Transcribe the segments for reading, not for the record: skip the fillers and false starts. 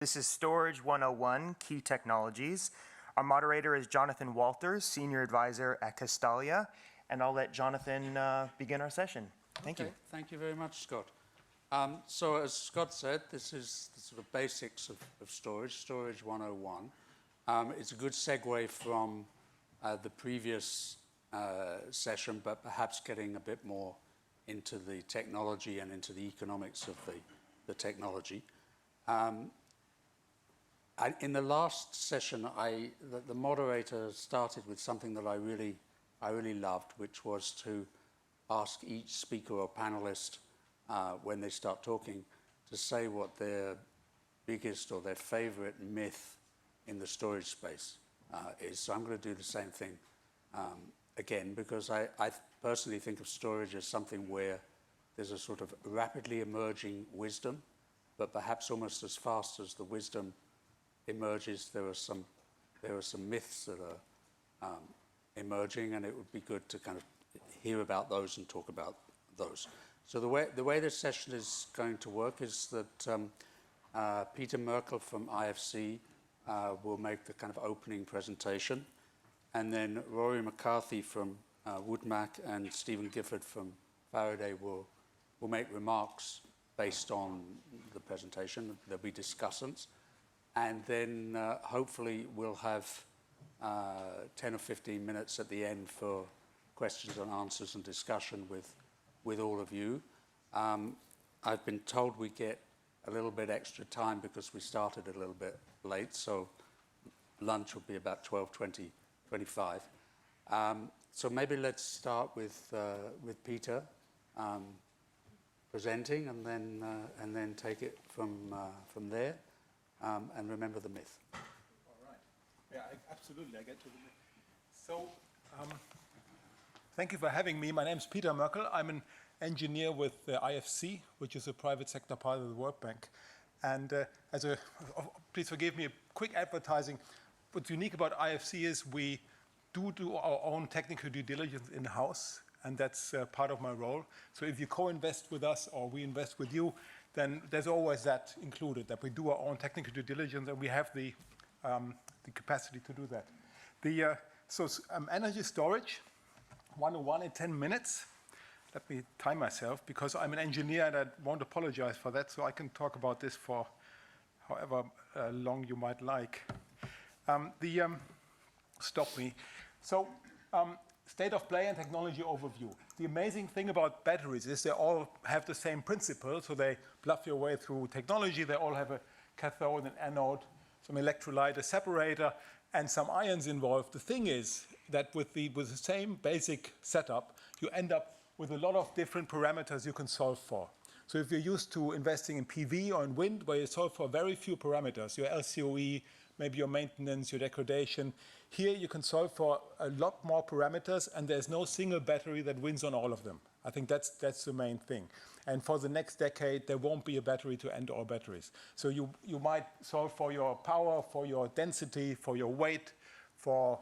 This is Storage 101, Key Technologies. Our moderator is Jonathan Walters, Senior Advisor at Castalia, and I'll let Jonathan begin our session. Thank you. Thank you very much, Scott. So as Scott said, this is the sort of basics of Storage 101. It's a good segue from the previous session, but perhaps getting a bit more into the technology and into the economics of the technology. In the last session, the moderator started with something that I really loved, which was to ask each speaker or panelist when they start talking to say what their biggest or their favorite myth in the storage space is. So I'm going to do the same thing again, because I personally think of storage as something where there's a sort of rapidly emerging wisdom, but perhaps almost as fast as the wisdom emerges, there are some myths that are emerging, and it would be good to kind of hear about those and talk about those. So the way this session is going to work is that Peter Merkel from IFC will make the kind of opening presentation, and then Rory McCarthy from Woodmac and Stephen Gifford from Faraday will make remarks based on the presentation. There'll be discussants. And then hopefully we'll have 10 or 15 minutes at the end for questions and answers and discussion with all of you. I've been told we get a little bit extra time because we started a little bit late, so lunch will be about 12:20, 25. So maybe let's start with Peter presenting, and then take it from there. And remember the myth. All right. Yeah, absolutely. I get to the myth. So, thank you for having me. My name is Peter Merkel. I'm an engineer with IFC, which is a private sector part of the World Bank. And please forgive me, a quick advertising. What's unique about IFC is we do our own technical due diligence in-house, and that's part of my role. So if you co-invest with us or we invest with you, then there's always that included, that we do our own technical due diligence, and we have the capacity to do that. Energy storage, 101 in 10 minutes. Let me time myself, because I'm an engineer and I won't apologize for that, so I can talk about this for however long you might like. Stop me. So, state of play and technology overview. The amazing thing about batteries is they all have the same principle, so they bluff your way through technology. They all have a cathode and anode, some electrolyte, a separator, and some ions involved. The thing is that with the same basic setup, you end up with a lot of different parameters you can solve for. So if you're used to investing in PV or in wind, where you solve for very few parameters, your LCOE, maybe your maintenance, your degradation, here you can solve for a lot more parameters, and there's no single battery that wins on all of them. I think that's the main thing. And for the next decade, there won't be a battery to end all batteries. So you might solve for your power, for your density, for your weight, for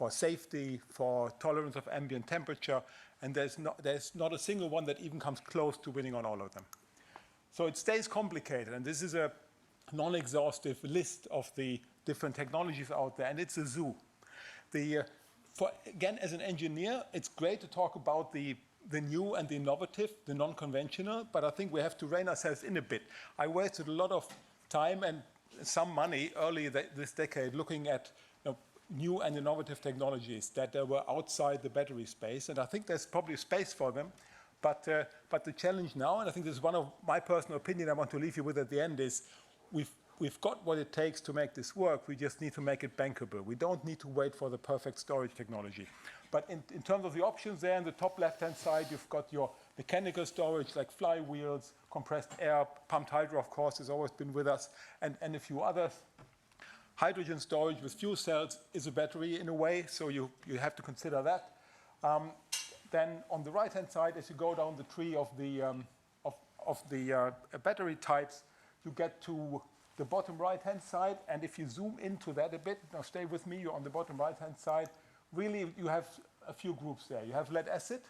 safety, for tolerance of ambient temperature, and there's not a single one that even comes close to winning on all of them. So it stays complicated, and this is a non-exhaustive list of the different technologies out there, and it's a zoo. Again, as an engineer, it's great to talk about the new and the innovative, the non-conventional, but I think we have to rein ourselves in a bit. I wasted a lot of time and some money early this decade looking at new and innovative technologies that were outside the battery space, and I think there's probably space for them. But the challenge now, and I think this is one of my personal opinion I want to leave you with at the end, is we've got what it takes to make this work. We just need to make it bankable. We don't need to wait for the perfect storage technology. But in terms of the options there, on the top left-hand side, you've got your mechanical storage like flywheels, compressed air, pumped hydro, of course, has always been with us, and a few others. Hydrogen storage with fuel cells is a battery in a way, so you have to consider that. Then on the right-hand side, as you go down the tree of the battery types, you get to the bottom right-hand side, and if you zoom into that a bit, now stay with me, you're on the bottom right-hand side, really you have a few groups there. You have lead acid,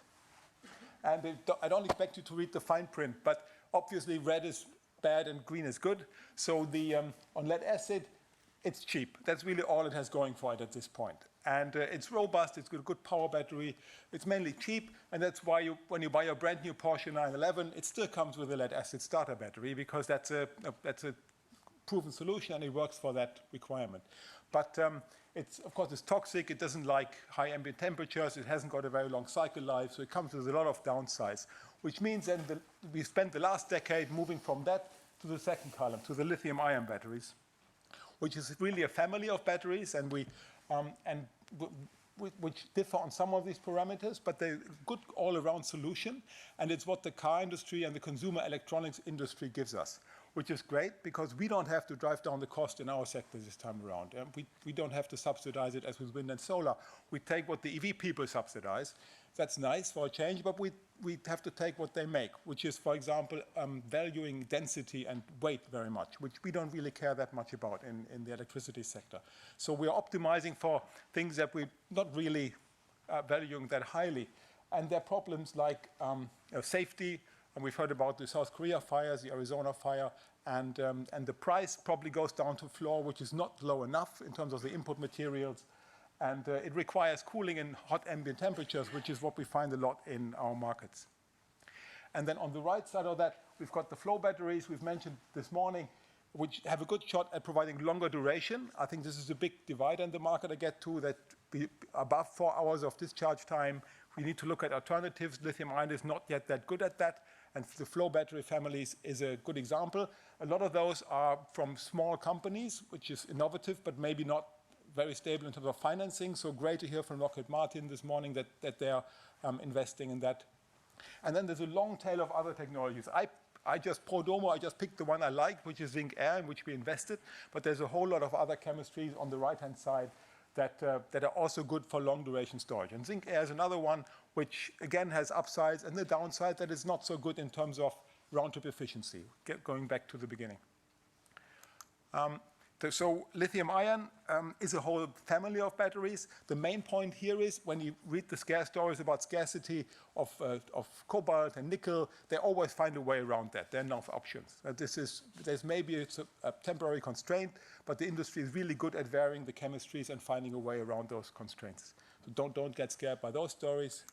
and I don't expect you to read the fine print, but obviously red is bad and green is good. So on lead acid, it's cheap. That's really all it has going for it at this point. And it's robust, it's got a good power battery, it's mainly cheap, and that's why when you buy a brand new Porsche 911, it still comes with a lead acid starter battery, because that's a proven solution and it works for that requirement. But of course, it's toxic, it doesn't like high ambient temperatures, it hasn't got a very long cycle life, so it comes with a lot of downsides, which means then we spent the last decade moving from that to the second column, to the lithium-ion batteries, which is really a family of batteries, and which differ on some of these parameters, but they're a good all-around solution, and it's what the car industry and the consumer electronics industry gives us, which is great because we don't have to drive down the cost in our sector this time around. We don't have to subsidize it as with wind and solar. We take what the EV people subsidize. That's nice for a change, but we have to take what they make, which is, for example, valuing density and weight very much, which we don't really care that much about in the electricity sector. So we are optimizing for things that we're not really valuing that highly. And there are problems like safety, and we've heard about the South Korea fires, the Arizona fire, and the price probably goes down to floor, which is not low enough in terms of the input materials. And it requires cooling in hot ambient temperatures, which is what we find a lot in our markets. And then on the right side of that, we've got the flow batteries we've mentioned this morning, which have a good shot at providing longer duration. I think this is a big divide in the market I get to, that above 4 hours of discharge time, we need to look at alternatives. Lithium-ion is not yet that good at that, and the flow battery families is a good example. A lot of those are from small companies, which is innovative, but maybe not very stable in terms of financing. So great to hear from Lockheed Martin this morning that they are investing in that. And then there's a long tail of other technologies. I just picked the one I liked, which is zinc air, in which we invested. But there's a whole lot of other chemistries on the right-hand side that are also good for long duration storage. And zinc air is another one which, again, has upsides and the downside that is not so good in terms of round-trip efficiency, going back to the beginning. So lithium-ion is a whole family of batteries. The main point here is when you read the scare stories about scarcity of cobalt and nickel, they always find a way around that. There are enough options. There's maybe it's a temporary constraint, but the industry is really good at varying the chemistries and finding a way around those constraints. So don't get scared by those stories.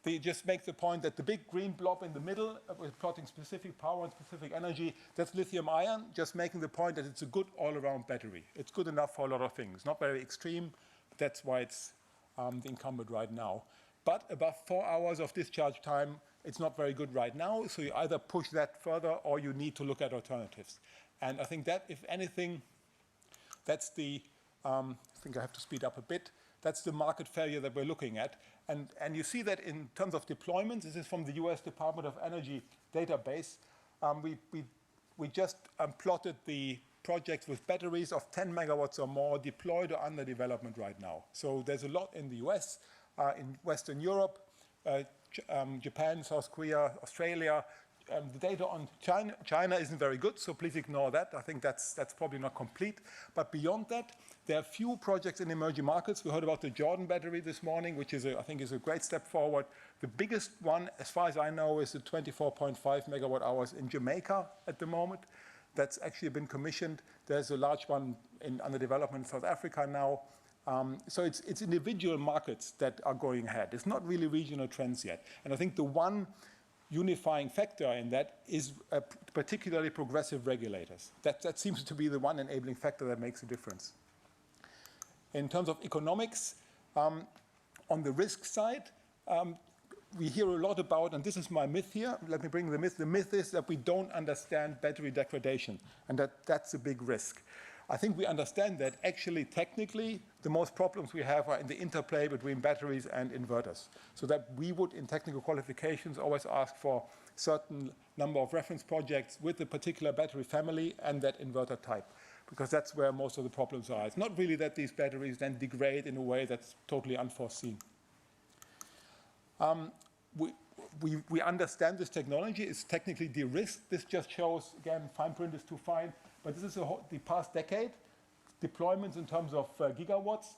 They just make the point that the big green blob in the middle, with plotting specific power and specific energy, that's lithium-ion, just making the point that it's a good all-around battery. It's good enough for a lot of things. Not very extreme, but that's why it's the incumbent right now. But above 4 hours of discharge time, it's not very good right now, so you either push that further or you need to look at alternatives. And I think that, if anything, that's I think I have to speed up a bit. That's the market failure that we're looking at. And you see that in terms of deployments. This is from the US Department of Energy database. We just plotted the projects with batteries of 10 megawatts or more deployed or under development right now. So there's a lot in the US, in Western Europe, Japan, South Korea, Australia. The data on China isn't very good, so please ignore that. I think that's probably not complete. But beyond that, there are few projects in emerging markets. We heard about the Jordan battery this morning, which is I think is a great step forward. The biggest one, as far as I know, is the 24.5 megawatt hours in Jamaica at the moment. That's actually been commissioned. There's a large one under development in South Africa now. So it's individual markets that are going ahead. It's not really regional trends yet. And I think the one unifying factor in that is particularly progressive regulators. That seems to be the one enabling factor that makes a difference. In terms of economics, on the risk side, we hear a lot about, and this is my myth here, let me bring the myth. The myth is that we don't understand battery degradation, and that's a big risk. I think we understand that actually, technically, the most problems we have are in the interplay between batteries and inverters. So that we would, in technical qualifications, always ask for certain number of reference projects with a particular battery family and that inverter type, because that's where most of the problems are. It's not really that these batteries then degrade in a way that's totally unforeseen. We understand this technology. It's technically de-risked. This just shows, again, fine print is too fine, but this is the past decade, deployments in terms of gigawatts.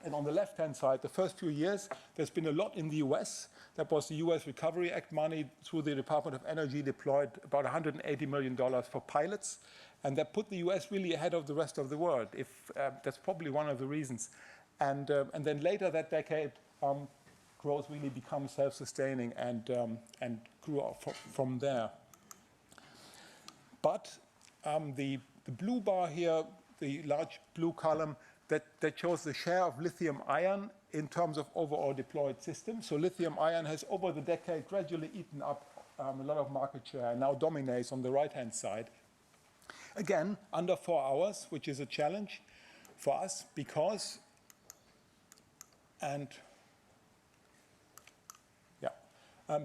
And on the left-hand side, the first few years, there's been a lot in the US. That was the US Recovery Act money through the Department of Energy deployed about $180 million for pilots. And that put the US really ahead of the rest of the world. That's probably one of the reasons. And then later that decade, growth really becomes self-sustaining and grew up from there. But the blue bar here, the large blue column, that shows the share of lithium ion in terms of overall deployed systems. So lithium ion has over the decade gradually eaten up a lot of market share and now dominates on the right-hand side. Again, under 4 hours, which is a challenge for us because,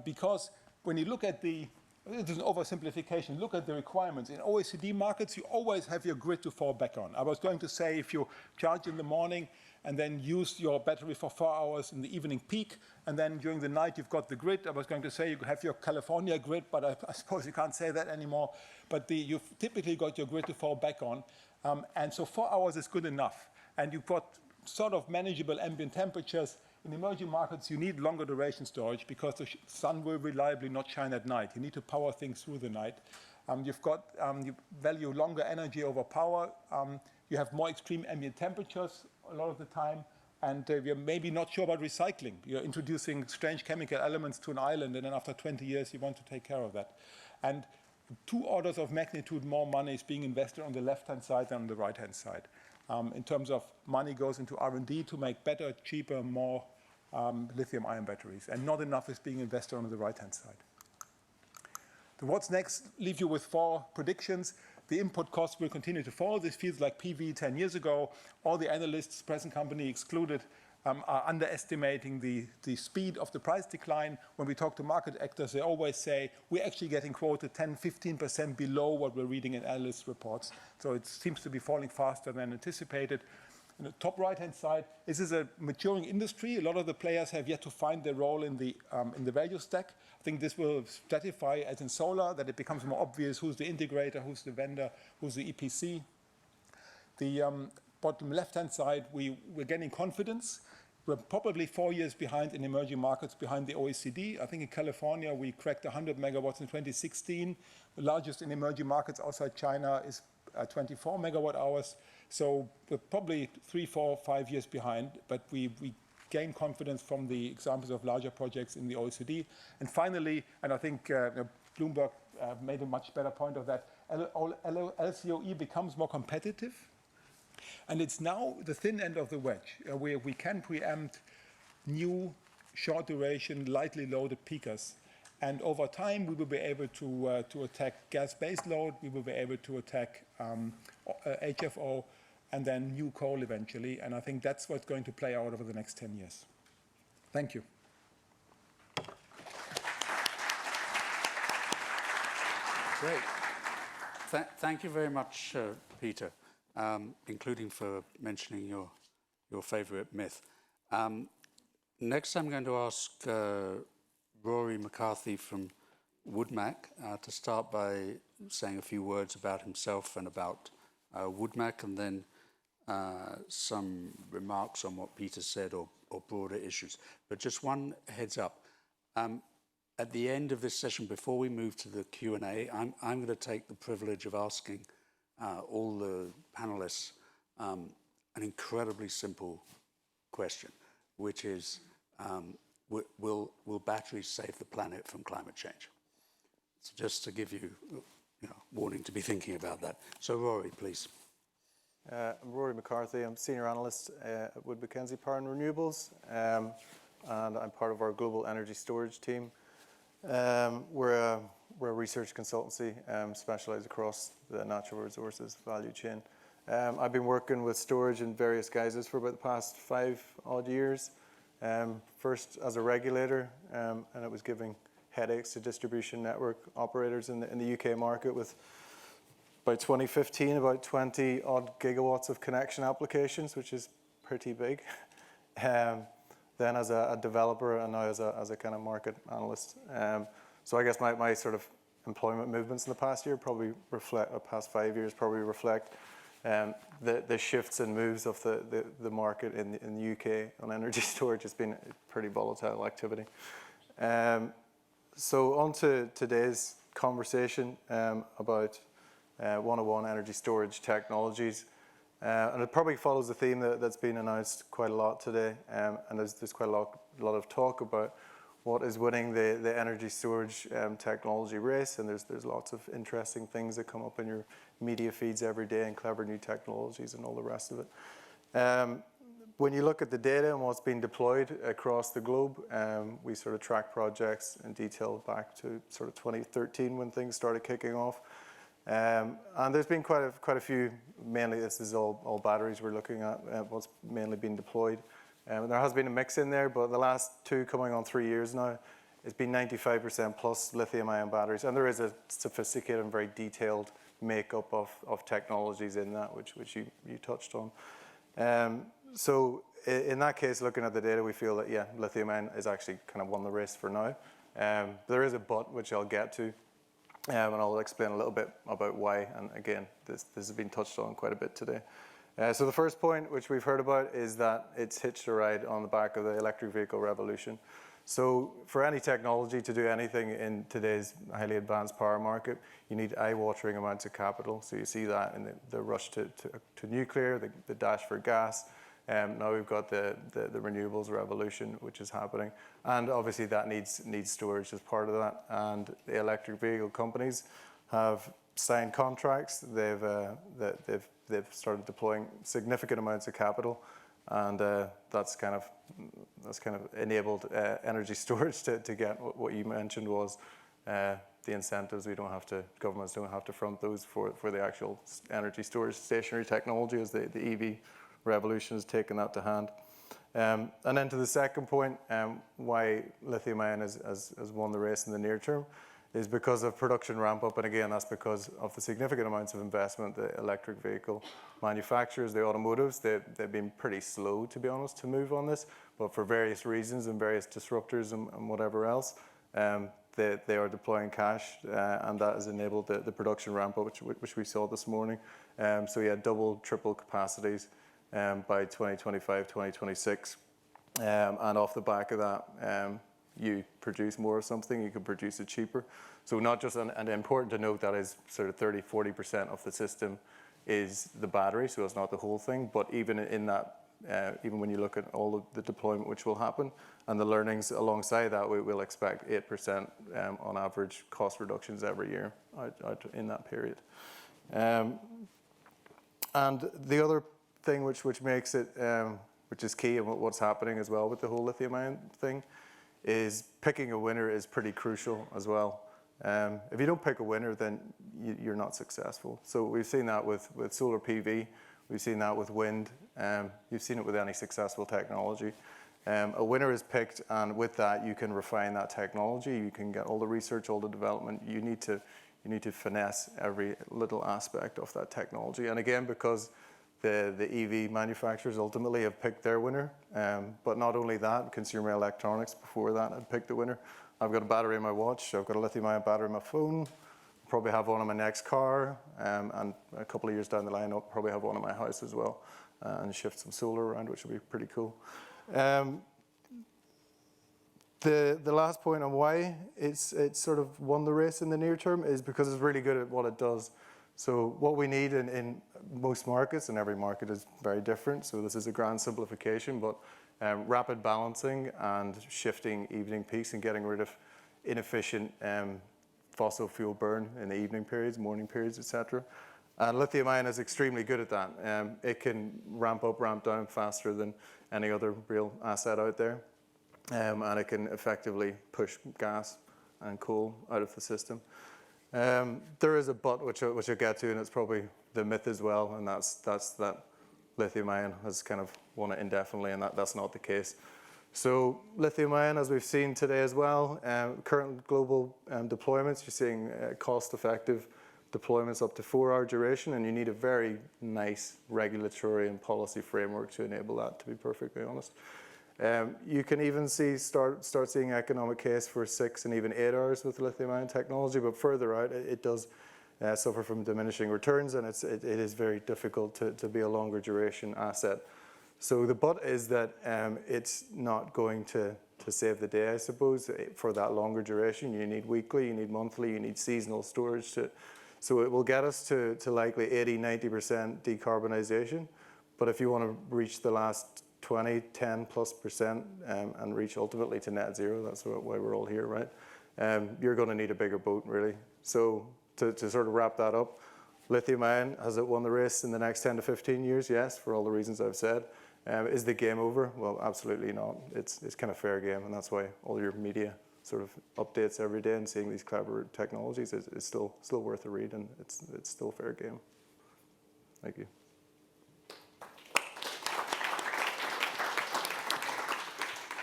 because when you look at it is an oversimplification. Look at the requirements. In OECD markets, you always have your grid to fall back on. I was going to say if you charge in the morning and then use your battery for 4 hours in the evening peak, and then during the night you've got the grid. I was going to say you have your California grid, but I suppose you can't say that anymore. But you've typically got your grid to fall back on. And so 4 hours is good enough. And you've got sort of manageable ambient temperatures. In emerging markets, you need longer duration storage because the sun will reliably not shine at night. You need to power things through the night. You value longer energy over power. You have more extreme ambient temperatures a lot of the time. And you're maybe not sure about recycling. You're introducing strange chemical elements to an island, and then after 20 years, you want to take care of that. And 2 orders of magnitude more money is being invested on the left-hand side than on the right-hand side. In terms of money goes into R&D to make better, cheaper, more lithium-ion batteries, and not enough is being invested on the right-hand side. So what's next? Leave you with 4 predictions. The input costs will continue to fall. This feels like PV 10 years ago. All the analysts, present company excluded, are underestimating the speed of the price decline. When we talk to market actors, they always say, we're actually getting quoted 10, 15% below what we're reading in analyst reports. So it seems to be falling faster than anticipated. On the top right-hand side, this is a maturing industry. A lot of the players have yet to find their role in the value stack. I think this will stratify as in solar, that it becomes more obvious who's the integrator, who's the vendor, who's the EPC. The bottom left-hand side, we're getting confidence. We're probably 4 years behind in emerging markets, behind the OECD. I think in California, we cracked 100 megawatts in 2016. The largest in emerging markets outside China is 24 megawatt hours. So we're probably 3, 4, 5 years behind, but we gain confidence from the examples of larger projects in the OECD. And finally, and I think Bloomberg made a much better point of that, LCOE becomes more competitive. And it's now the thin end of the wedge, where we can preempt new short duration, lightly loaded peakers. And over time, we will be able to attack gas base load, we will be able to attack HFO, and then new coal eventually. And I think that's what's going to play out over the next 10 years. Thank you. Great. Thank you very much, Peter, including for mentioning your favorite myth. Next, I'm going to ask Rory McCarthy from Woodmac to start by saying a few words about himself and about Woodmac, and then some remarks on what Peter said or broader issues. But just one heads up. At the end of this session, before we move to the Q&A, I'm going to take the privilege of asking all the panelists an incredibly simple question, which is, will batteries save the planet from climate change? So just to give you, warning to be thinking about that. So Rory, please. I'm Rory McCarthy. I'm Senior Analyst at Wood Mackenzie Power and Renewables, and I'm part of our global energy storage team. We're a research consultancy specialized across the natural resources value chain. I've been working with storage in various guises for about the past 5 odd years. First as a regulator, and it was giving headaches to distribution network operators in the UK market with, by 2015, about 20 odd gigawatts of connection applications, which is pretty big. Then as a developer, and now as a kind of market analyst. So I guess my sort of employment movements in the past year probably reflect, past 5 years probably reflect the shifts and moves of the market in the UK on energy storage has been pretty volatile activity. So on to today's conversation about 101 energy storage technologies. And it probably follows the theme that's been announced quite a lot today. And there's quite a lot of talk about what is winning the energy storage technology race. And there's lots of interesting things that come up in your media feeds every day, and clever new technologies and all the rest of it. When you look at the data and what's being deployed across the globe, we sort of track projects in detail back to sort of 2013 when things started kicking off. And there's been quite a few, mainly this is all batteries we're looking at, what's mainly been deployed. There has been a mix in there, but the last 2 coming on 3 years now, it's been 95% plus lithium-ion batteries. And there is a sophisticated and very detailed makeup of technologies in that, which you touched on. So in that case, looking at the data, we feel that, yeah, lithium-ion is actually kind of won the race for now. There is a but, which I'll get to, and I'll explain a little bit about why. And again, this has been touched on quite a bit today. So the first point, which we've heard about, is that it's hitched a ride on the back of the electric vehicle revolution. So for any technology to do anything in today's highly advanced power market, you need eye-watering amounts of capital. So you see that in the rush to nuclear, the dash for gas. Now we've got the renewables revolution, which is happening. And obviously that needs storage as part of that. And the electric vehicle companies have signed contracts. They've started deploying significant amounts of capital. And that's kind of enabled energy storage to get what you mentioned was the incentives. Governments don't have to front those for the actual energy storage stationary technology, as the EV revolution has taken that to hand. And then to the second point, why lithium-ion has won the race in the near term is because of production ramp up. And again, that's because of the significant amounts of investment the electric vehicle manufacturers, the automotives, they've been pretty slow, to be honest, to move on this. But for various reasons and various disruptors and whatever else, they are deploying cash, and that has enabled the production ramp up, which we saw this morning. So yeah, double, triple capacities by 2025, 2026. And off the back of that, you produce more of something, you can produce it cheaper. So not just, and important to note that is sort of 30-40% of the system is the battery, so it's not the whole thing. But even in that, even when you look at all of the deployment which will happen and the learnings alongside that, we will expect 8% on average cost reductions every year out in that period. And the other thing which makes it, which is key and what's happening as well with the whole lithium-ion thing, is picking a winner is pretty crucial as well. If you don't pick a winner, then you're not successful. So we've seen that with solar PV, we've seen that with wind, you've seen it with any successful technology. A winner is picked, and with that you can refine that technology, you can get all the research, all the development. You need to finesse every little aspect of that technology. And again, because the EV manufacturers ultimately have picked their winner. But not only that, consumer electronics before that had picked the winner. I've got a battery in my watch, I've got a lithium-ion battery in my phone, probably have one in my next car, and a couple of years down the line I'll probably have one in my house as well, and shift some solar around, which will be pretty cool. The last point on why it's sort of won the race in the near term is because it's really good at what it does. So what we need in most markets, and every market is very different, so this is a grand simplification, but rapid balancing and shifting evening peaks and getting rid of inefficient fossil fuel burn in the evening periods, morning periods, etc. And lithium-ion is extremely good at that. It can ramp up, ramp down faster than any other real asset out there, and it can effectively push gas and coal out of the system. There is a but, which I'll get to, and it's probably the myth as well, and that's that lithium-ion has kind of won it indefinitely, and that's not the case. So lithium-ion, as we've seen today as well, current global deployments, you're seeing cost-effective deployments up to 4-hour duration, and you need a very nice regulatory and policy framework to enable that, to be perfectly honest. You can even start seeing economic case for 6 and even 8 hours with lithium-ion technology, but further out, it does suffer from diminishing returns, and it is very difficult to be a longer duration asset. So the but is that it's not going to save the day, I suppose. For that longer duration, you need weekly, you need monthly, you need seasonal storage. So it will get us to likely 80–90% decarbonisation. But if you want to reach the last 10+% and reach ultimately to net zero, that's why we're all here, right? You're going to need a bigger boat, really. So to sort of wrap that up, lithium ion, has it won the race in the next 10 to 15 years? Yes, for all the reasons I've said. Is the game over? Well, absolutely not. It's kind of fair game, and that's why all your media sort of updates every day and seeing these clever technologies is still worth a read, and it's still fair game. Thank you.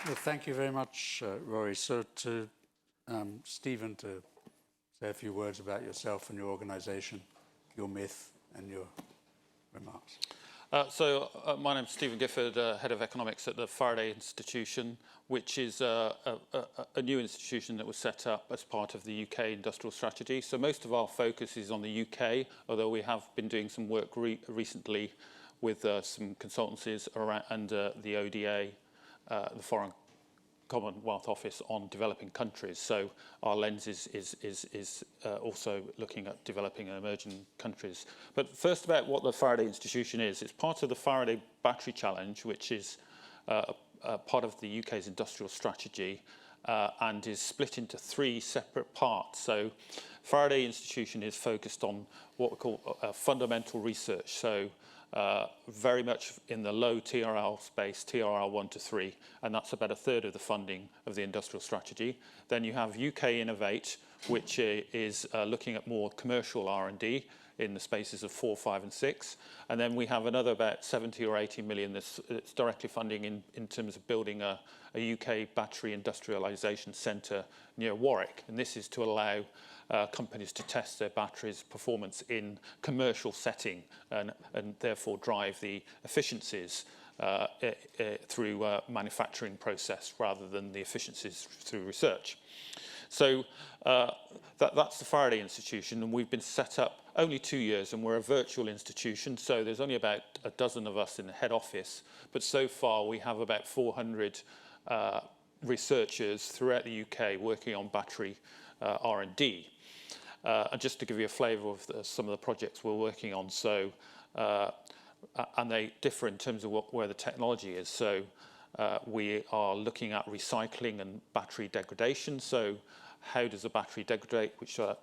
Well, thank you very much, Rory. So to Stephen, to say a few words about yourself and your organisation, your myth and your remarks. My name is Stephen Gifford, Head of Economics at the Faraday Institution, which is a new institution that was set up as part of the UK industrial strategy. So most of our focus is on the UK, although we have been doing some work recently with some consultancies around under the ODA, the Foreign Commonwealth Office, on developing countries. So our lens is also looking at developing and emerging countries. But first, about what the Faraday Institution is. It's part of the Faraday Battery Challenge, which is part of the UK's industrial strategy and is split into 3 separate parts. So Faraday Institution is focused on what we call fundamental research. So very much in the low TRL space, TRL 1 to 3, and that's about 1/3 of the funding of the industrial strategy. Then you have UK Innovate, which is looking at more commercial R&D in the spaces of 4, 5 and 6. And then we have another about 70 or 80 million that's directly funding in terms of building a UK battery industrialisation centre near Warwick. And this is to allow companies to test their batteries' performance in commercial setting and therefore drive the efficiencies through manufacturing process rather than the efficiencies through research. So that's the Faraday Institution, and we've been set up only 2 years, and we're a virtual institution, so there's only about a dozen of us in the head office, but so far we have about 400 researchers throughout the UK working on battery R&D. And just to give you a flavour of some of the projects we're working on, so and they differ in terms of where the technology is. So we are looking at recycling and battery degradation. So how does a battery degrade, which a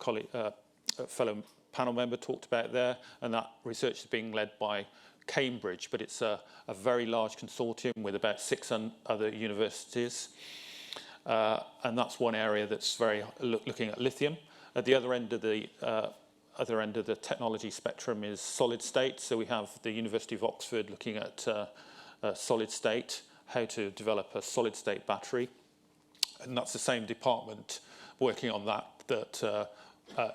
fellow panel member talked about there, and that research is being led by Cambridge, but it's a very large consortium with about 6 other universities. And that's one area that's very looking at lithium. At the other end of the technology spectrum is solid state. So we have the University of Oxford looking at solid state, how to develop a solid state battery. And that's the same department working on that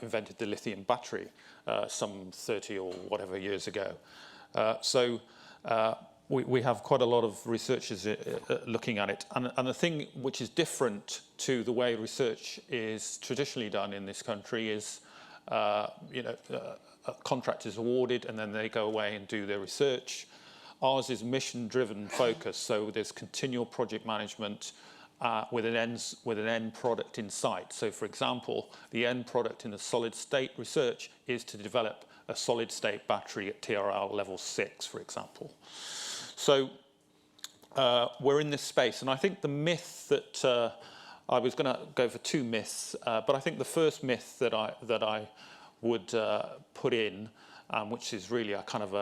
invented the lithium battery some 30 or whatever years ago. So we have quite a lot of researchers looking at it. And the thing which is different to the way research is traditionally done in this country is, a contract is awarded and then they go away and do their research. Ours is mission-driven focus, so there's continual project management with an end product in sight. So, for example, the end product in the solid-state research is to develop a solid-state battery at TRL level 6, for example. So we're in this space, and I think the myth that I was going to go for 2 myths, but I think the first myth that I would put in, which is really a kind of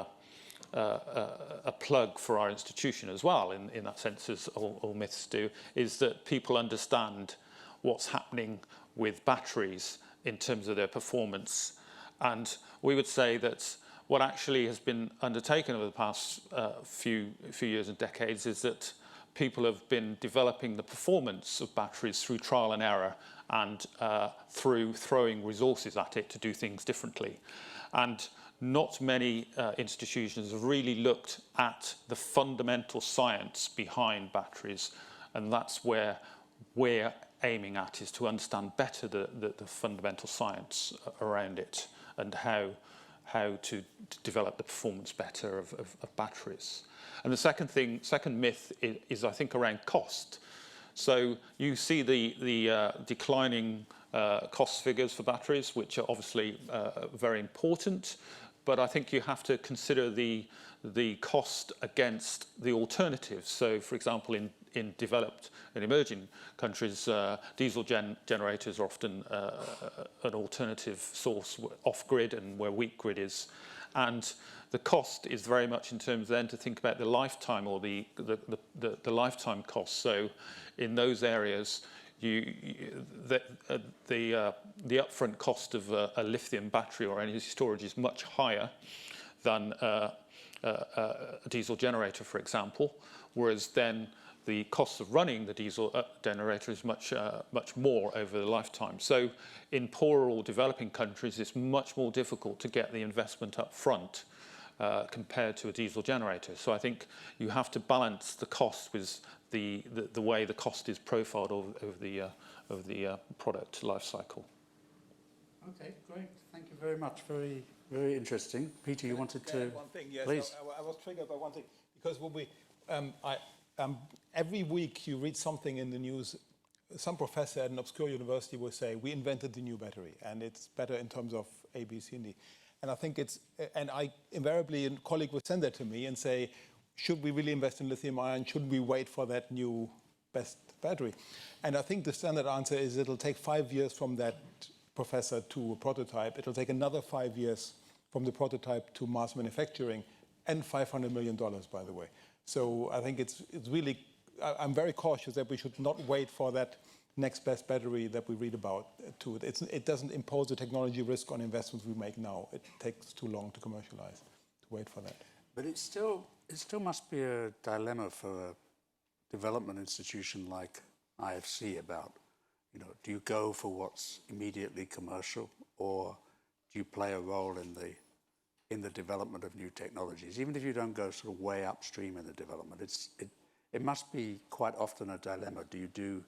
a plug for our institution as well, in that sense, as all myths do, is that people understand what's happening with batteries in terms of their performance. And we would say that what actually has been undertaken over the past few years and decades is that people have been developing the performance of batteries through trial and error and through throwing resources at it to do things differently. And not many institutions have really looked at the fundamental science behind batteries, and that's where we're aiming at, is to understand better the fundamental science around it. and how to develop the performance better of batteries. And the second myth is I think around cost. So you see the declining cost figures for batteries, which are obviously very important, but I think you have to consider the cost against the alternatives. So, for example, in developed and emerging countries, diesel generators are often an alternative source off-grid and where weak grid is. And the cost is very much in terms then to think about the lifetime or the lifetime cost. So in those areas, the upfront cost of a lithium battery or energy storage is much higher than a diesel generator, for example, whereas then the cost of running the diesel generator is much more over the lifetime. So in poorer or developing countries, it's much more difficult to get the investment up front compared to a diesel generator. So I think you have to balance the cost with the way the cost is profiled over the product life cycle. Okay, great. Thank you very much. Very, very interesting. Peter, you wanted to... One thing, yes. Please. I was triggered by one thing, because when we, every week you read something in the news, some professor at an obscure university will say, we invented the new battery, and it's better in terms of A, B, C, and D. And I think it's, and I invariably, a colleague would send that to me and say, should we really invest in lithium ion? Should we wait for that new best battery? And I think the standard answer is it'll take 5 years from that professor to a prototype. It'll take another 5 years from the prototype to mass manufacturing, and $500 million, by the way. So I think it's really, I'm very cautious that we should not wait for that next best battery that we read about to it. It doesn't impose a technology risk on investments we make now. It takes too long to commercialize, to wait for that. But it still must be a dilemma for a development institution like IFC about, you know, do you go for what's immediately commercial, or do you play a role in the development of new technologies? Even if you don't go sort of way upstream in the development, it must be quite often a dilemma. Do you do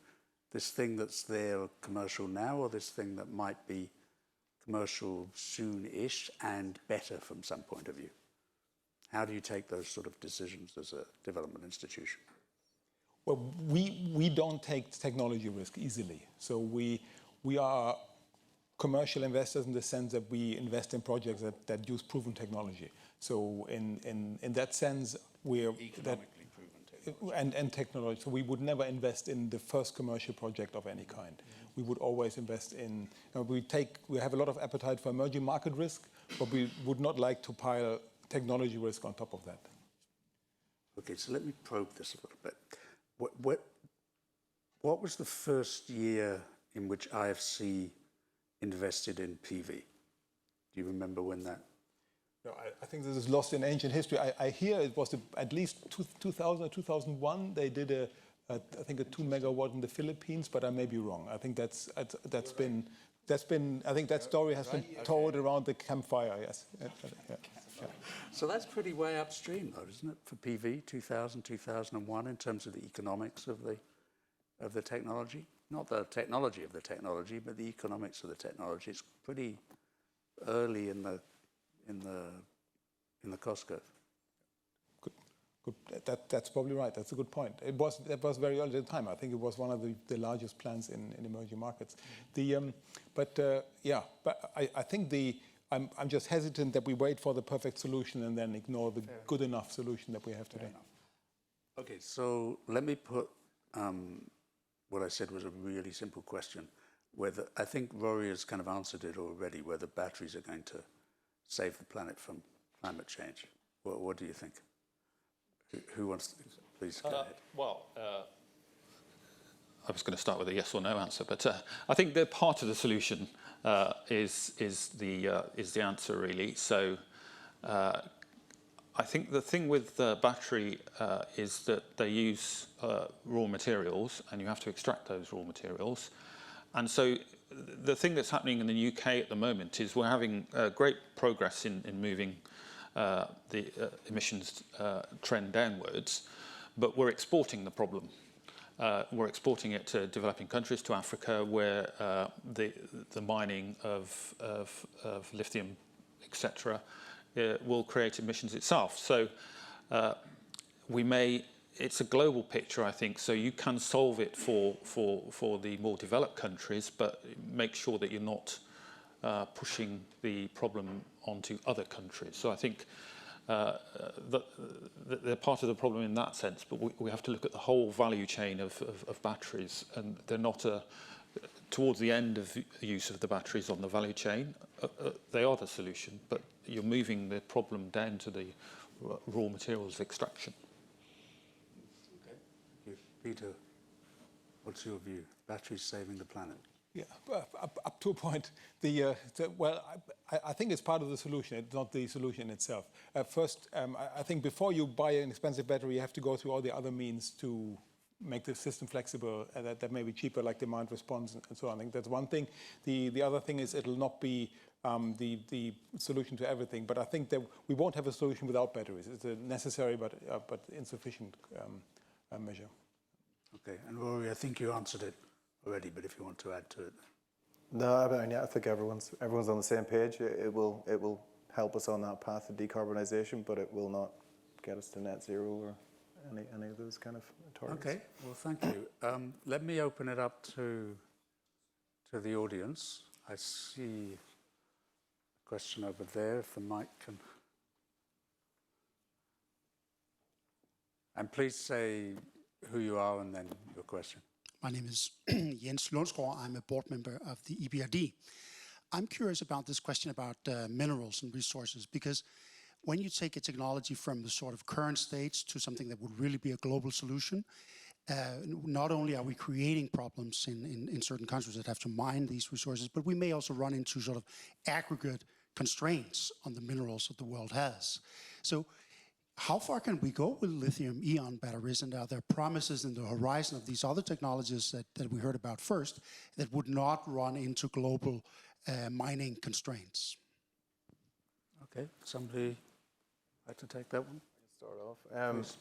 this thing that's there commercial now, or this thing that might be commercial soon-ish and better from some point of view? How do you take those sort of decisions as a development institution? Well, we don't take technology risk easily. So we are commercial investors in the sense that we invest in projects that use proven technology. So in that sense, we're Economically proven technology. And technology. So we would never invest in the first commercial project of any kind. We would always invest in, we have a lot of appetite for emerging market risk, but we would not like to pile technology risk on top of that. Okay, so let me probe this a little bit. What was the first year in which IFC invested in PV? Do you remember when that? No, I think this is lost in ancient history. I hear it was at least 2000 or 2001. They did I think a 2 megawatt in the Philippines, but I may be wrong. I think that's been. I think that story has been told around the campfire. Yes. Yeah. So that's pretty way upstream, though, isn't it, for PV, 2000, 2001, in terms of the economics of the technology? Not the technology of the technology, but the economics of the technology. It's pretty early in the cost curve. Good. That's probably right. That's a good point. That was very early at the time. I think it was one of the largest plants in emerging markets. But I think I'm just hesitant that we wait for the perfect solution and then ignore the good enough solution that we have today. Okay, so let me put what I said was a really simple question. Whether I think Rory has kind of answered it already, whether batteries are going to save the planet from climate change. What do you think? Who wants to? Please go ahead. Well, I was going to start with a yes or no answer, but I think that part of the solution is the answer, really. So I think the thing with the battery is that they use raw materials, and you have to extract those raw materials. And so the thing that's happening in the UK at the moment is we're having great progress in moving the emissions trend downwards, but we're exporting the problem. we're exporting it to developing countries, to Africa, where the mining of lithium, etc., will create emissions itself. So it's a global picture, I think, so you can solve it for the more developed countries, but make sure that you're not pushing the problem onto other countries. So I think they're part of the problem in that sense, but we have to look at the whole value chain of batteries, and they're not towards the end of the use of the batteries on the value chain. They are the solution, but you're moving the problem down to the raw materials extraction. Okay. Thank you. Peter, what's your view? Batteries saving the planet? Yeah, up to a point. Well, I think it's part of the solution. It's not the solution itself. First, I think before you buy an expensive battery, you have to go through all the other means to make the system flexible, that may be cheaper, like demand response and so on. I think that's one thing. The other thing is it'll not be the solution to everything, but I think that we won't have a solution without batteries. It's a necessary but insufficient measure. Okay, and Rory, I think you answered it already, but if you want to add to it. No, I think everyone's on the same page. It will help us on that path of decarbonisation, but it will not get us to net zero or any of those kind of targets. Okay, well, thank you. Let me open it up to the audience. I see a question over there, if the mic can. And please say who you are and then your question. My name is Jens Lundsgaard. I'm a board member of the EBRD. I'm curious about this question about minerals and resources, because when you take a technology from the sort of current stage to something that would really be a global solution, not only are we creating problems in certain countries that have to mine these resources, but we may also run into sort of aggregate constraints on the minerals that the world has. So how far can we go with lithium-ion batteries, and are there promises in the horizon of these other technologies that we heard about first that would not run into global mining constraints? Okay, somebody like to take that one? Start off.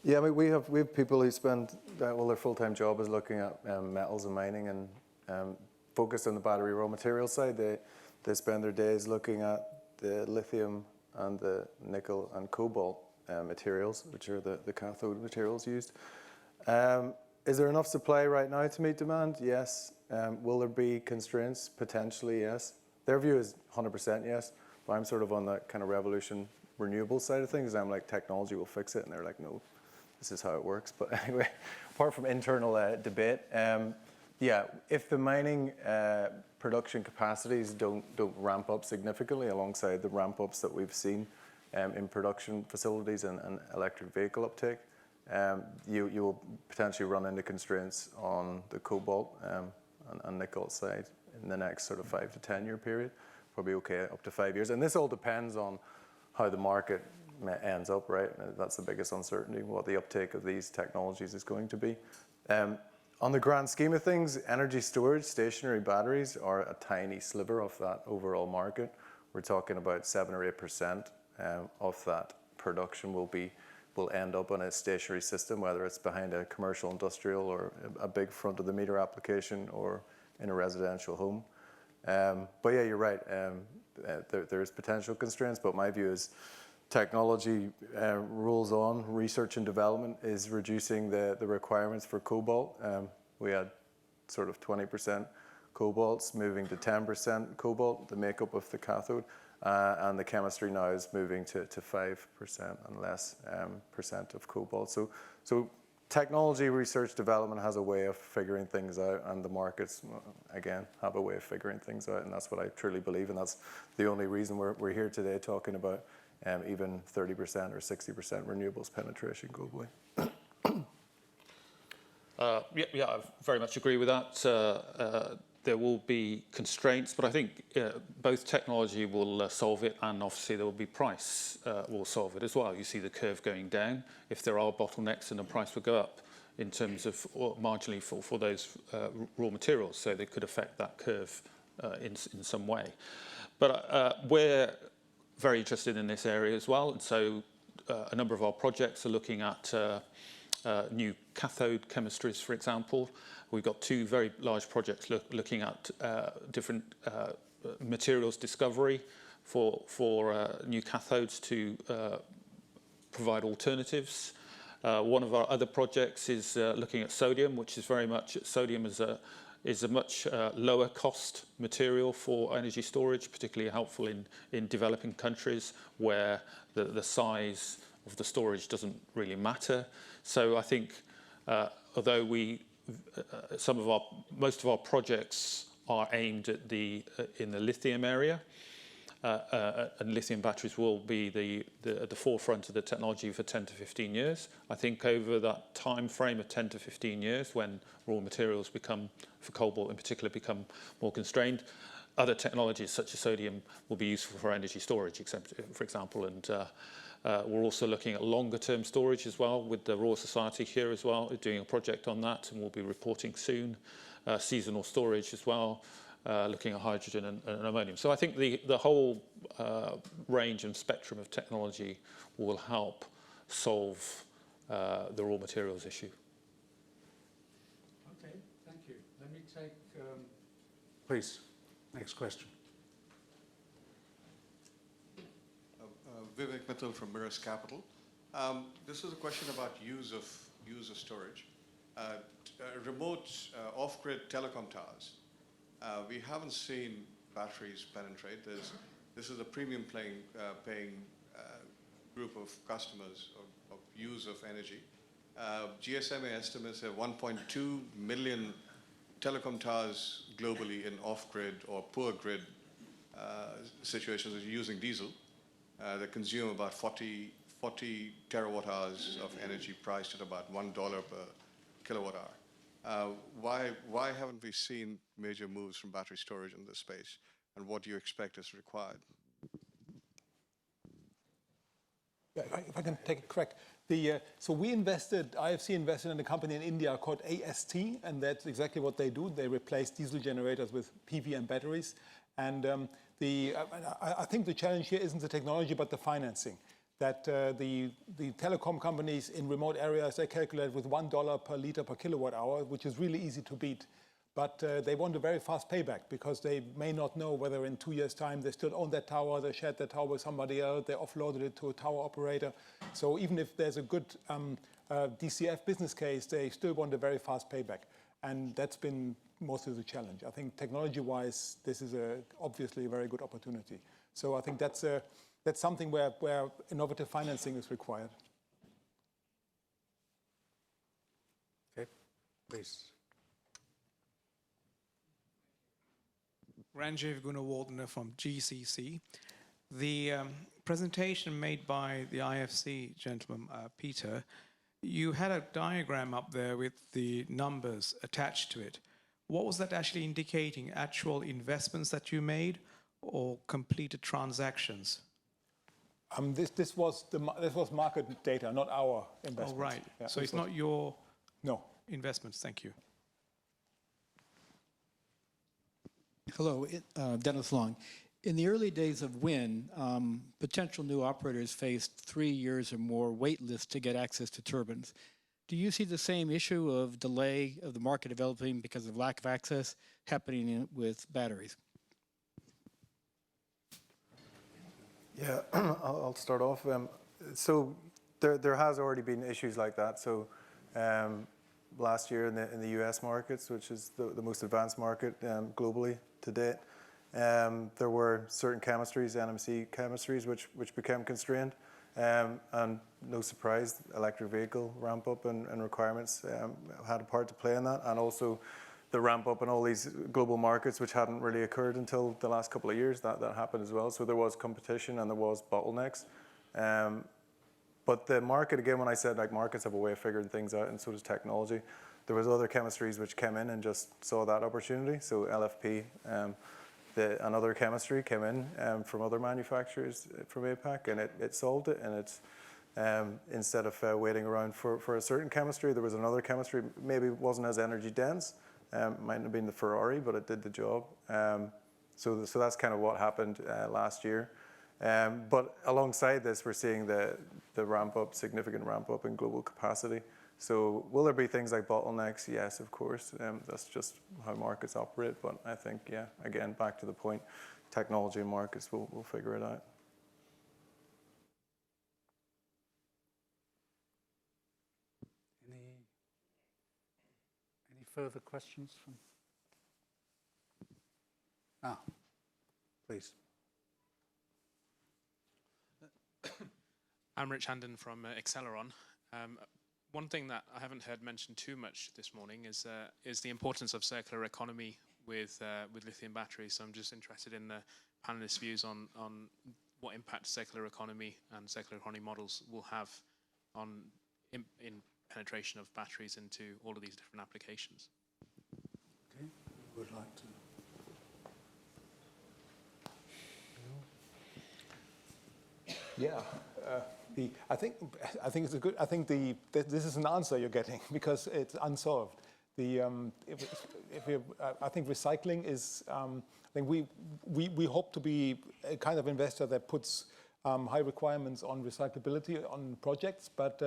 Yeah, I mean, we have people who spend their full-time job is looking at metals and mining, and focused on the battery raw material side. They spend their days looking at the lithium and the nickel and cobalt materials, which are the cathode materials used. Is there enough supply right now to meet demand? Yes. Will there be constraints? Potentially, yes. Their view is 100% yes, but I'm sort of on that kind of revolution renewable side of things. I'm like, technology will fix it, and they're like, no, this is how it works. But anyway, apart from internal debate, yeah, if the mining production capacities don't ramp up significantly alongside the ramp ups that we've seen in production facilities and electric vehicle uptake, you will potentially run into constraints on the cobalt and nickel side in the next sort of 5 to 10 year period. Probably okay up to 5 years. And this all depends on how the market ends up, right? That's the biggest uncertainty, what the uptake of these technologies is going to be. On the grand scheme of things, energy storage, stationary batteries are a tiny sliver of that overall market. We're talking about 7 or 8% of that production will end up on a stationary system, whether it's behind a commercial, industrial, or a big front of the meter application, or in a residential home. But yeah, you're right. There's potential constraints, but my view is technology rolls on. Research and development is reducing the requirements for cobalt. We had sort of 20% cobalts moving to 10% cobalt, the makeup of the cathode, and the chemistry now is moving to 5% and less percent of cobalt. So technology research development has a way of figuring things out, and the markets, again, have a way of figuring things out, and that's what I truly believe, and that's the only reason we're here today talking about even 30% or 60% renewables penetration globally. Yeah, I very much agree with that. There will be constraints, but I think both technology will solve it, and obviously there will be price will solve it as well. You see the curve going down. If there are bottlenecks, then the price will go up in terms of marginally for those raw materials, so they could affect that curve in some way. But we're very interested in this area as well, and so a number of our projects are looking at new cathode chemistries, for example. We've got two very large projects looking at different materials discovery for new cathodes to provide alternatives. One of our other projects is looking at sodium, which is very much, sodium is a much lower cost material for energy storage, particularly helpful in developing countries where the size of the storage doesn't really matter. So I think although most of our projects are aimed at in the lithium area, and lithium batteries will be at the forefront of the technology for 10 to 15 years. I think over that time frame of 10 to 15 years, when raw materials for cobalt in particular, become more constrained, other technologies such as sodium will be useful for energy storage, for example. And we're also looking at longer term storage as well with the Royal Society here as well, doing a project on that, and we'll be reporting soon. Seasonal storage as well. Looking at hydrogen and ammonium. So I think the whole range and spectrum of technology will help solve the raw materials issue. Okay, thank you. Let me take, please, next question. Vivek Mittal from Mirrors Capital. This is a question about use of storage. Remote off-grid telecom towers. We haven't seen batteries penetrate. This is a premium paying group of customers of use of energy. GSMA estimates have 1.2 million telecom towers globally in off-grid or poor grid situations using diesel. They consume about 40 terawatt hours of energy priced at about $1 per kilowatt hour. Why haven't we seen major moves from battery storage in this space, and what do you expect is required? Yeah, if I can take it correct. So IFC invested in a company in India called AST, and that's exactly what they do. They replace diesel generators with PV and batteries. And I think the challenge here isn't the technology, but the financing. That the telecom companies in remote areas, they calculate with $1 per liter per kilowatt hour, which is really easy to beat. But they want a very fast payback because they may not know whether in 2 years' time they still own that tower, they shared that tower with somebody else, they offloaded it to a tower operator. So even if there's a good DCF business case, they still want a very fast payback. And that's been mostly the challenge. I think technology-wise, this is obviously a very good opportunity. So I think that's something where innovative financing is required. Okay, please. Ranjiv Gunawardena from GCC. The presentation made by the IFC gentleman, Peter, you had a diagram up there with the numbers attached to it. What was that actually indicating? Actual investments that you made or completed transactions? This was market data, not our investments. Oh, right. Yeah, so it's not your no investments. Thank you. Hello, Dennis Long. In the early days of wind, potential new operators faced 3 years or more wait lists to get access to turbines. Do you see the same issue of delay of the market developing because of lack of access happening with batteries? Yeah, I'll start off. So there has already been issues like that. So last year in the US markets, which is the most advanced market globally to date, there were certain chemistries, NMC chemistries, which became constrained. And no surprise, electric vehicle ramp up and requirements had a part to play in that. And also the ramp up in all these global markets, which hadn't really occurred until the last couple of years, that happened as well. So there was competition and there was bottlenecks. But the market, again, when I said like markets have a way of figuring things out, and so does technology, there was other chemistries which came in and just saw that opportunity. So LFP, another chemistry came in from other manufacturers from APAC, and it solved it. And it's instead of waiting around for a certain chemistry, there was another chemistry, maybe wasn't as energy dense, mightn't have been the Ferrari, but it did the job. So that's kind of what happened last year. But alongside this, we're seeing the ramp up, significant ramp up in global capacity. So will there be things like bottlenecks? Yes, of course. That's just how markets operate. But I think, yeah, again, back to the point, technology and markets will figure it out. Any further questions from? Please. I'm Rich Handon from Acceleron. One thing that I haven't heard mentioned too much this morning is the importance of circular economy with lithium batteries. So I'm just interested in the panelists' views on what impact circular economy and circular economy models will have on in penetration of batteries into all of these different applications. Okay, who would like to? Yeah, I think it's a good. I think this is an answer you're getting because it's unsolved. I think recycling is. I think we hope to be a kind of investor that puts high requirements on recyclability on projects, but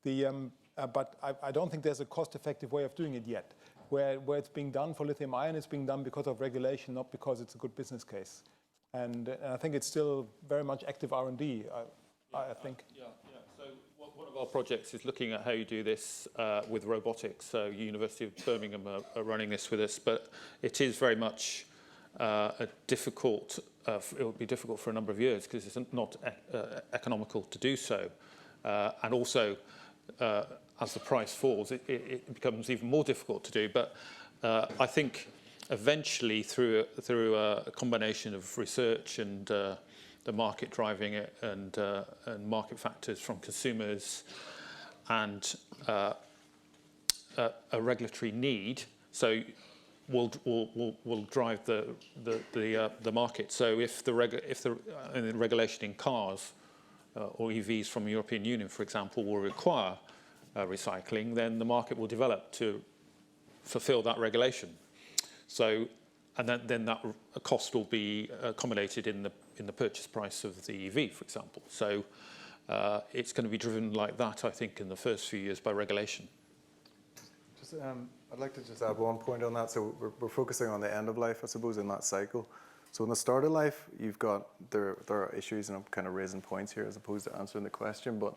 I don't think there's a cost-effective way of doing it yet. Where it's being done for lithium ion, it's being done because of regulation, not because it's a good business case. And I think it's still very much active R&D, I think. Yeah. So one of our projects is looking at how you do this with robotics. So University of Birmingham are running this with us, but it is very much a difficult, it will be difficult for a number of years because it's not economical to do so. And also, as the price falls, it becomes even more difficult to do. But I think eventually through a combination of research and the market driving it and market factors from consumers and a regulatory need, so will drive the market. So if the regulation in cars or EVs from the European Union, for example, will require recycling, then the market will develop to fulfill that regulation. So, and then that cost will be accommodated in the purchase price of the EV, for example. So it's going to be driven like that, I think, in the first few years by regulation. I'd like to just add one point on that. So we're focusing on the end of life, I suppose, in that cycle. So in the start of life, you've got there are issues, and I'm kind of raising points here as opposed to answering the question. But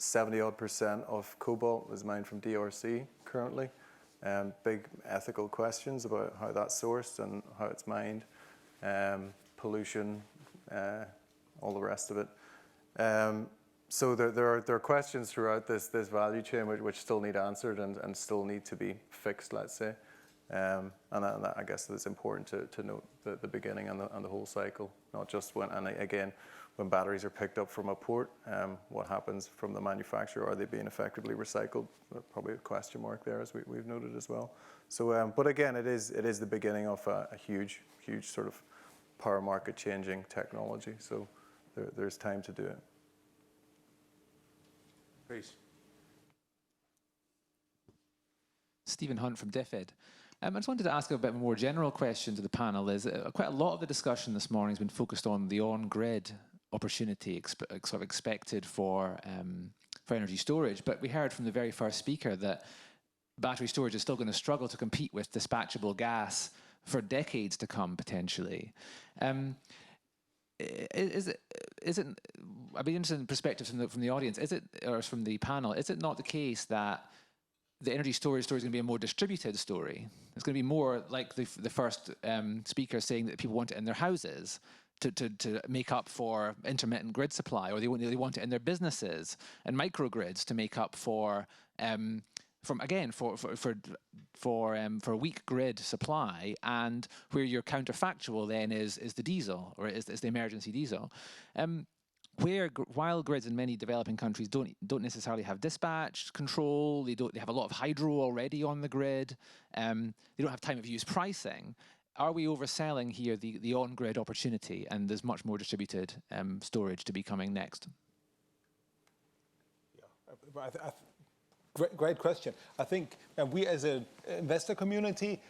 70-odd% of cobalt is mined from DRC currently. Big ethical questions about how that's sourced and how it's mined, pollution, all the rest of it. So there are questions throughout this value chain which still need answered and still need to be fixed, let's say. And I guess it's important to note the beginning and the whole cycle, not just when, and again, when batteries are picked up from a port, what happens from the manufacturer? Are they being effectively recycled? Probably a question mark there, as we've noted as well. So, but again, it is the beginning of a huge sort of power market changing technology. So there's time to do it. Please. Stephen Hunt from DFID. I just wanted to ask a bit more general question to the panel. Is quite a lot of the discussion this morning has been focused on the on-grid opportunity sort of expected for energy storage, but we heard from the very first speaker that battery storage is still going to struggle to compete with dispatchable gas for decades to come, potentially. Is it? I'd be interested in perspectives from the audience. Is it, or from the panel? Is it not the case that the energy storage story is going to be a more distributed story? It's going to be more like the first speaker saying that people want it in their houses to make up for intermittent grid supply, or they want it in their businesses and microgrids to make up for weak grid supply, and where your counterfactual then is the diesel, or is the emergency diesel. While grids in many developing countries don't necessarily have dispatch control, they have a lot of hydro already on the grid, they don't have time of use pricing. Are we overselling here the on-grid opportunity, and there's much more distributed storage to be coming next? Yeah, great question. I think we as an investor community,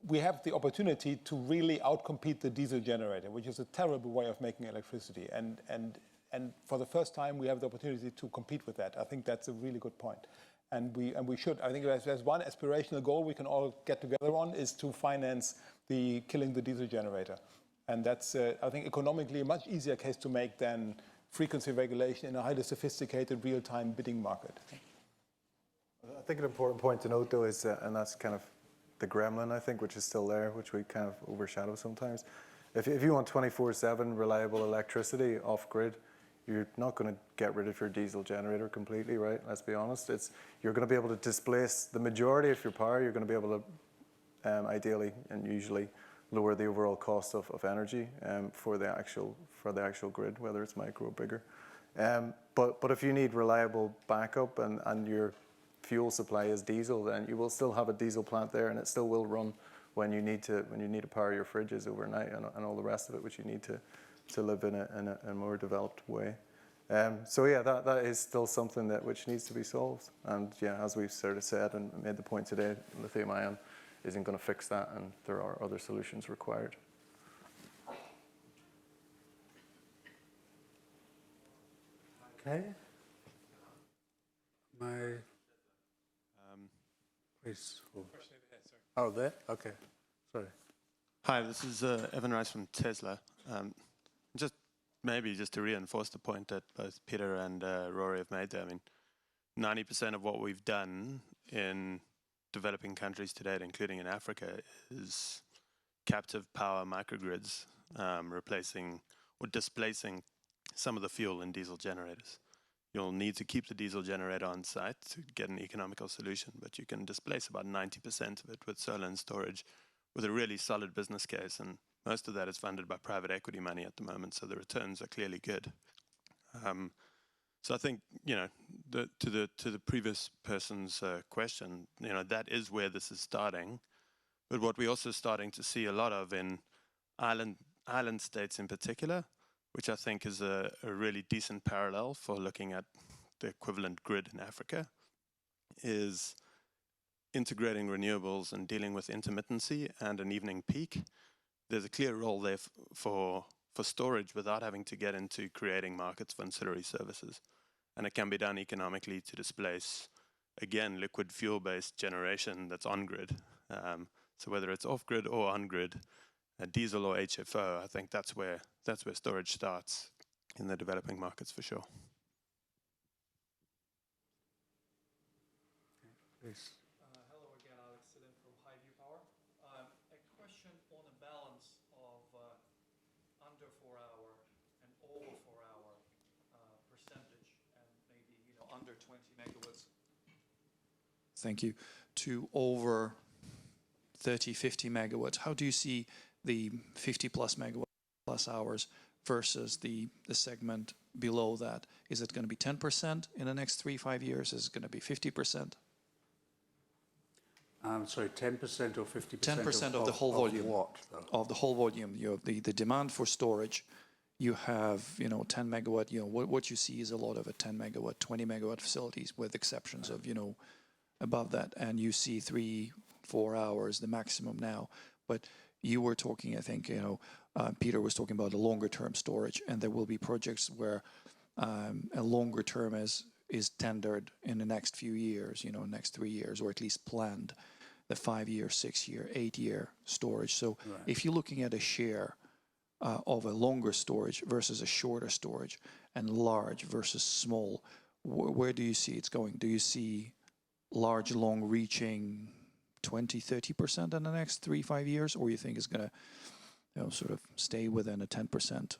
we have the opportunity to really outcompete the diesel generator, which is a terrible way of making electricity. And And for the first time, we have the opportunity to compete with that. I think that's a really good point. And we should. I think there's one aspirational goal we can all get together on is to finance killing the diesel generator. And that's, I think, economically a much easier case to make than frequency regulation in a highly sophisticated real-time bidding market. I think an important point to note, though, is, and that's kind of the gremlin, I think, which is still there, which we kind of overshadow sometimes. If you want 24/7 reliable electricity off-grid, you're not going to get rid of your diesel generator completely, right? Let's be honest. You're going to be able to displace the majority of your power. You're going to be able to, ideally and usually, lower the overall cost of energy for the actual grid, whether it's micro or bigger. But if you need reliable backup and your fuel supply is diesel, then you will still have a diesel plant there, and it still will run when you need to power your fridges overnight and all the rest of it, which you need to live in a more developed way. So yeah, that is still something which needs to be solved. And yeah, as we've sort of said and made the point today, lithium ion isn't going to fix that, and there are other solutions required. Okay. Please. Oh, there? Okay. Sorry. Hi, this is Evan Rice from Tesla. Just to reinforce the point that both Peter and Rory have made there. I mean, 90% of what we've done in developing countries to date, including in Africa, is captive power microgrids, replacing or displacing some of the fuel in diesel generators. You'll need to keep the diesel generator on site to get an economical solution, but you can displace about 90% of it with solar and storage with a really solid business case, and most of that is funded by private equity money at the moment, so the returns are clearly good. So I think, to the previous person's question, that is where this is starting. But what we're also starting to see a lot of in island states in particular, which I think is a really decent parallel for looking at the equivalent grid in Africa, is integrating renewables and dealing with intermittency and an evening peak. There's a clear role there for storage without having to get into creating markets for ancillary services. And it can be done economically to displace, again, liquid fuel-based generation that's on-grid. So whether it's off-grid or on-grid, diesel or HFO, I think that's where storage starts in the developing markets for sure. Please. Hello again, Alex Sidin from Highview Power. A question on a balance of under 4 hour and over 4 hour percentage, and maybe under 20 megawatts. Thank you. To over 30, 50 megawatts. How do you see the 50 plus megawatt plus hours versus the segment below that? Is it going to be 10% in the next 3-5 years? Is it going to be 50%? Sorry, 10% or 50%? 10% of the whole volume. Of what, though? Of the whole volume. You have the demand for storage. You have 10 megawatt. What you see is a lot of 10 megawatt, 20 megawatt facilities, with exceptions of above that, and you see 3-4 hours the maximum now. But you were talking, I think, Peter was talking about a longer term storage, and there will be projects where a longer term is tendered in the next few years, next 3 years, or at least planned, the 5-year, 6-year, 8-year storage. So right. If you're looking at a share of a longer storage versus a shorter storage, and large versus small, where do you see it's going? Do you see large, long reaching 20-30% in the next 3-5 years, or you think it's going to sort of stay within a 10%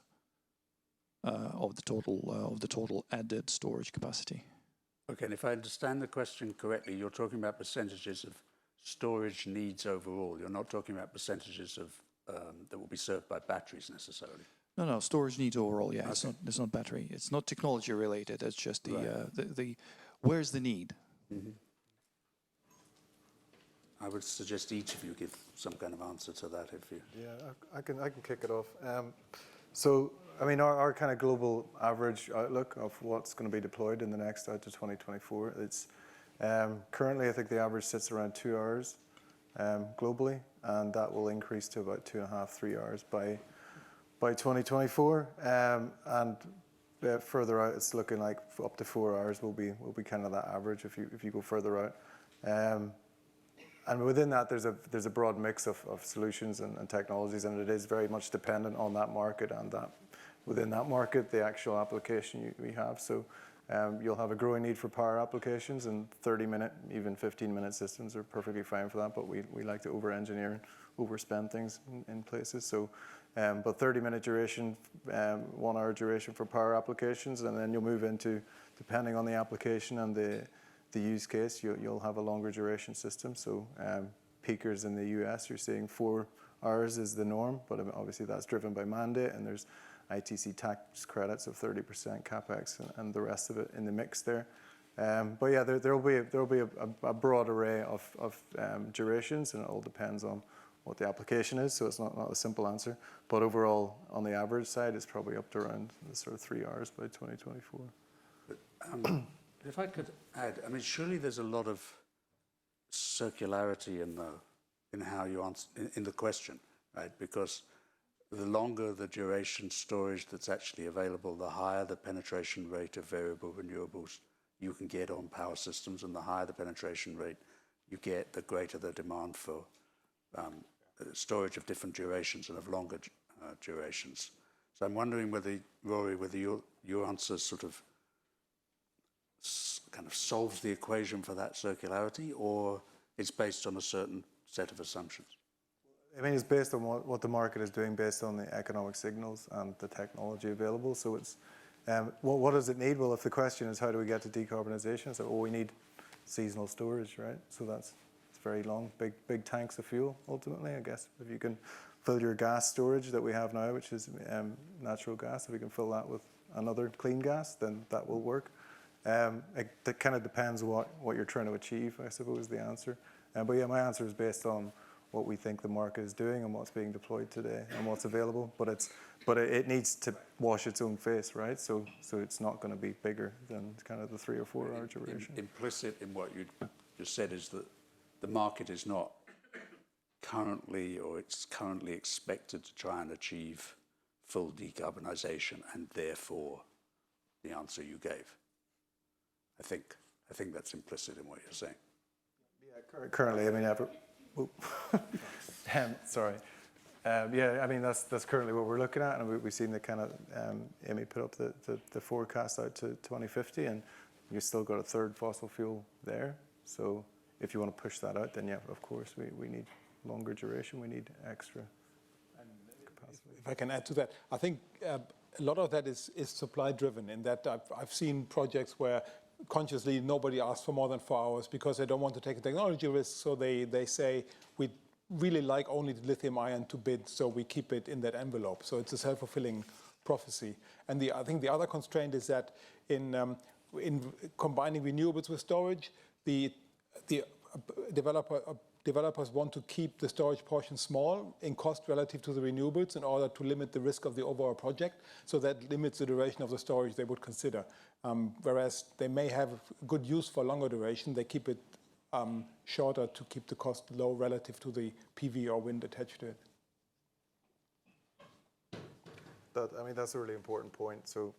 of the total added storage capacity? Okay, and if I understand the question correctly, you're talking about percentages of storage needs overall. You're not talking about percentages of that will be served by batteries necessarily. No, storage needs overall. Yeah, okay. It's not battery. It's not technology related. It's just the where's the need. Mm-hmm. I would suggest each of you give some kind of answer to that, if you. Yeah, I can kick it off. So, I mean, our kind of global average outlook of what's going to be deployed in the next out to 2024, it's currently I think the average sits around 2 hours globally, and that will increase to about 2.5-3 hours by 2024. And further out, it's looking like up to 4 hours will be kind of that average if you go further out. And within that, there's a broad mix of solutions and technologies, and it is very much dependent on that market and that within that market, the actual application we have. So you'll have a growing need for power applications, and 30-minute, even 15-minute systems are perfectly fine for that, but we like to over-engineer and overspend things in places. So, but 30-minute duration, 1 hour duration for power applications, and then you'll move into, depending on the application and the use case, you'll have a longer duration system. So peakers in the US, you're seeing 4 hours is the norm, but obviously that's driven by mandate, and there's ITC tax credits of 30% capex and the rest of it in the mix there. But yeah, there'll be a broad array of durations, and it all depends on what the application is. So it's not a simple answer, but overall, on the average side, it's probably up to around the sort of 3 hours by 2024. If I could add, I mean, surely there's a lot of circularity in how you answer in the question, right? Because the longer the duration storage that's actually available, the higher the penetration rate of variable renewables you can get on power systems, and the higher the penetration rate you get, the greater the demand for storage of different durations and of longer durations. So I'm wondering whether, Rory, whether your answer sort of kind of solves the equation for that circularity, or it's based on a certain set of assumptions? I mean, it's based on what the market is doing, based on the economic signals and the technology available. So it's, what does it need? Well, if the question is how do we get to decarbonization, so we need seasonal storage, right? So it's very long, big tanks of fuel, ultimately, I guess. If you can fill your gas storage that we have now, which is natural gas, if we can fill that with another clean gas, then that will work. That kind of depends what you're trying to achieve, I suppose, is the answer. But yeah, my answer is based on what we think the market is doing and what's being deployed today and what's available. But it needs to wash its own face, right? So it's not going to be bigger than kind of the 3 or 4 hour duration. Implicit in what you just said is that the market is not currently, or it's currently expected to try and achieve full decarbonisation, and therefore the answer you gave. I think that's implicit in what you're saying. Yeah, currently, I mean, sorry. Yeah, I mean, that's currently what we're looking at, and we've seen the kind of, Amy put up the forecast out to 2050, and you've still got a third fossil fuel there. So if you want to push that out, then yeah, of course, we need longer duration, we need extra capacity. If I can add to that, I think a lot of that is supply driven, in that I've seen projects where consciously nobody asks for more than 4 hours because they don't want to take a technology risk, so they say we really like only the lithium ion to bid, so we keep it in that envelope. So it's a self-fulfilling prophecy. And I think the other constraint is that in combining renewables with storage, the developers want to keep the storage portion small in cost relative to the renewables in order to limit the risk of the overall project. So that limits the duration of the storage they would consider. Whereas they may have good use for longer duration, they keep it shorter to keep the cost low relative to the PV or wind attached to it. I mean, that's a really important point. So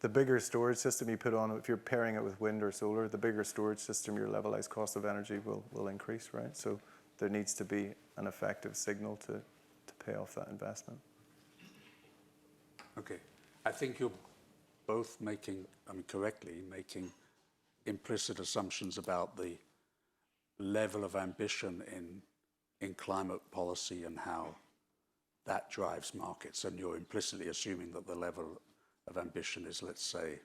the bigger storage system you put on, if you're pairing it with wind or solar, the bigger storage system, your levelized cost of energy will increase, right? So there needs to be an effective signal to pay off that investment. Okay. I think you're both making, I mean, correctly making implicit assumptions about the level of ambition in climate policy and how that drives markets. And you're implicitly assuming that the level of ambition is, let's say,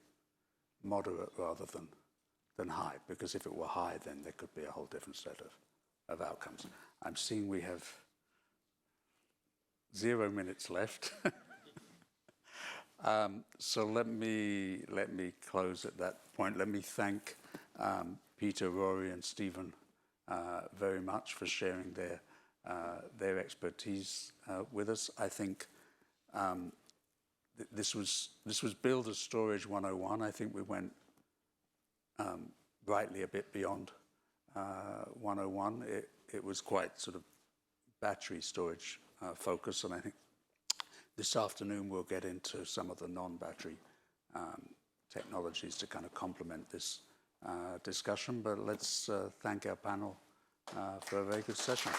moderate rather than high, because if it were high, then there could be a whole different set of outcomes. I'm seeing we have 0 minutes left. So let me close at that point. Let me thank Peter, Rory, and Stephen very much for sharing their expertise with us. I think this was Build as Storage 101. I think we went rightly a bit beyond 101. It was quite sort of battery storage focus, and I think this afternoon we'll get into some of the non-battery technologies to kind of complement this discussion. But let's thank our panel for a very good session.